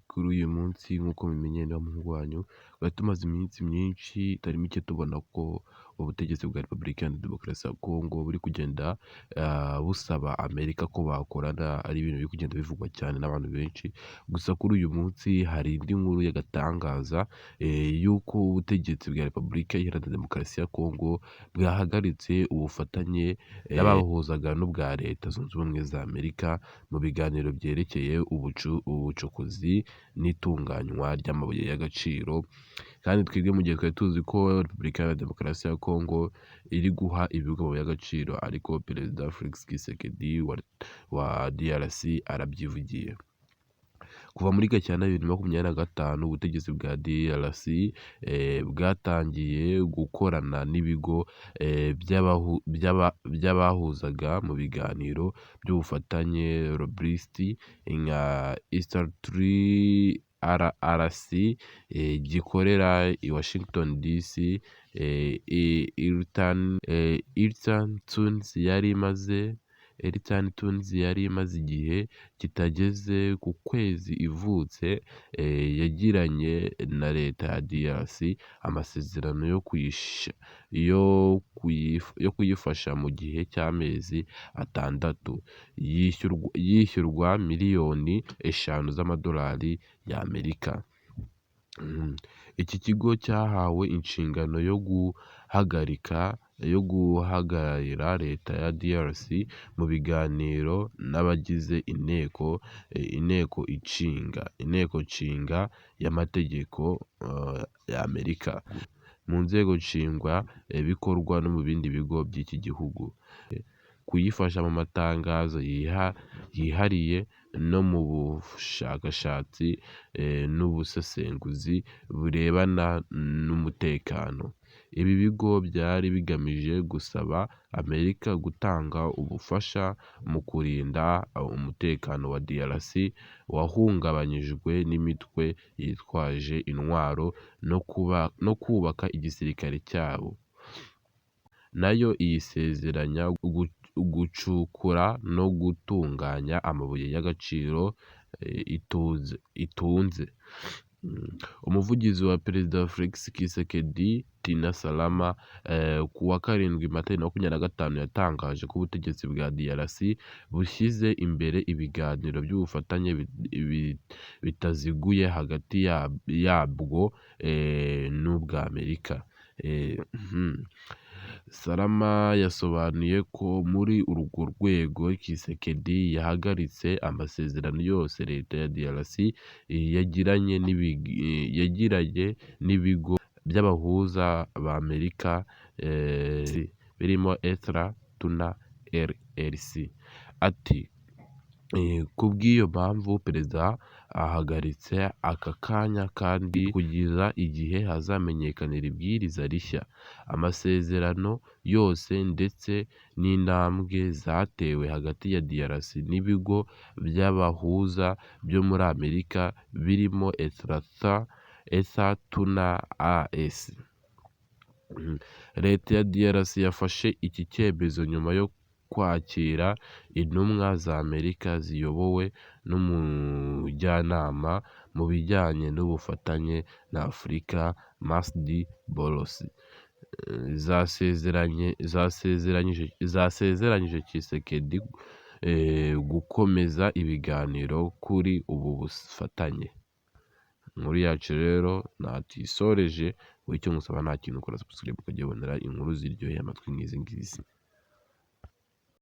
Kuri uyu munsi nk'uko mubimenyeye ni wa muhungu wanyu, twari tumaze iminsi myinshi itari mike tubona ko ubutegetsi bwa Repubulika Iharanira Demokarasi ya Kongo buri kugenda busaba Amerika ko bakorana, ari ibintu biri kugenda bivugwa cyane n'abantu benshi. Gusa kuri uyu munsi hari indi nkuru y'agatangaza y'uko ubutegetsi bwa Repubulika Iharanira Demokarasi ya Kongo bwahagaritse ubufatanye n'ababuhuzaga n'ubwa Leta Zunze Ubumwe za Amerika mu biganiro byerekeye ubucukuzi n'itunganywa ry'amabuye y'agaciro. Kandi twebwe mu gihe twari tuzi ko Repubulika Iharanira Demokarasi ya Kongo iri guha ibihugu amabuye y'agaciro, ariko Perezida Felix Tshisekedi wa DRC arabyivugiye. Kuva muri Gashyantare 2025 ubutegetsi bwa DRC bwatangiye gukorana n'ibigo by'abahuzaga mu biganiro by'ubufatanye Lobbyist nka Eastern RRC gikorera i Washington DC. Elton Tunes yari imaze igihe kitageze ku kwezi ivutse, yagiranye na leta ya DRC amasezerano yo kuyifasha mu gihe cy'amezi 6 yishyurwa miliyoni 5 z'amadolari y'Amerika. Iki kigo cyahawe inshingano yo guhagararira leta ya DRC mu biganiro n'abagize inteko nshinga y'amategeko y'Amerika, mu nzego nshingwa bikorwa no mu bindi bigo by'iki gihugu, kuyifasha mu matangazo yihariye no mu bushakashatsi n'ubusesenguzi burebana n'umutekano. Ibi bigo byari bigamije gusaba Amerika gutanga ubufasha mu kurinda umutekano wa DRC wahungabanyijwe n'imitwe yitwaje intwaro no kubaka igisirikare cyabo. Nayo yisezeranya gucukura no gutunganya amabuye y'agaciro itunze. Umuvugizi wa Perezida Felix Tshisekedi, Tina Salama, ku wa 7 Mata 2025 yatangaje ko ubutegetsi bwa DRC bushyize imbere ibiganiro by'ubufatanye bitaziguye hagati yabwo n'ubwa Amerika. Salama yasobanuye ko muri urwo rwego Tshisekedi yahagaritse amasezerano yose leta ya DRC yagiranye n'ibigo by'abahuza ba Amerika birimo ETRA na LLC. Ati kubw'iyo mpamvu Perezida ahagaritse aka kanya kandi kugeza igihe hazamenyekanira ibwiriza rishya, amasezerano yose ndetse n'intambwe zatewe hagati ya DRC n'ibigo by'abahuza byo muri Amerika birimo ETRA na AS. Leta ya DRC yafashe iki cyemezo nyuma yo kwakira intumwa za Amerika ziyobowe n'umujyanama mu bijyanye n'ubufatanye na Afurika, Masdi Boulos, zasezeranyije Tshisekedi gukomeza ibiganiro kuri ubu bufatanye. Inkuru yacu rero natisoreje, icyo musaba nta kintu, ukora subscribe ukajya ubonera inkuru ziryoheye amatwi nk'izi ngizi.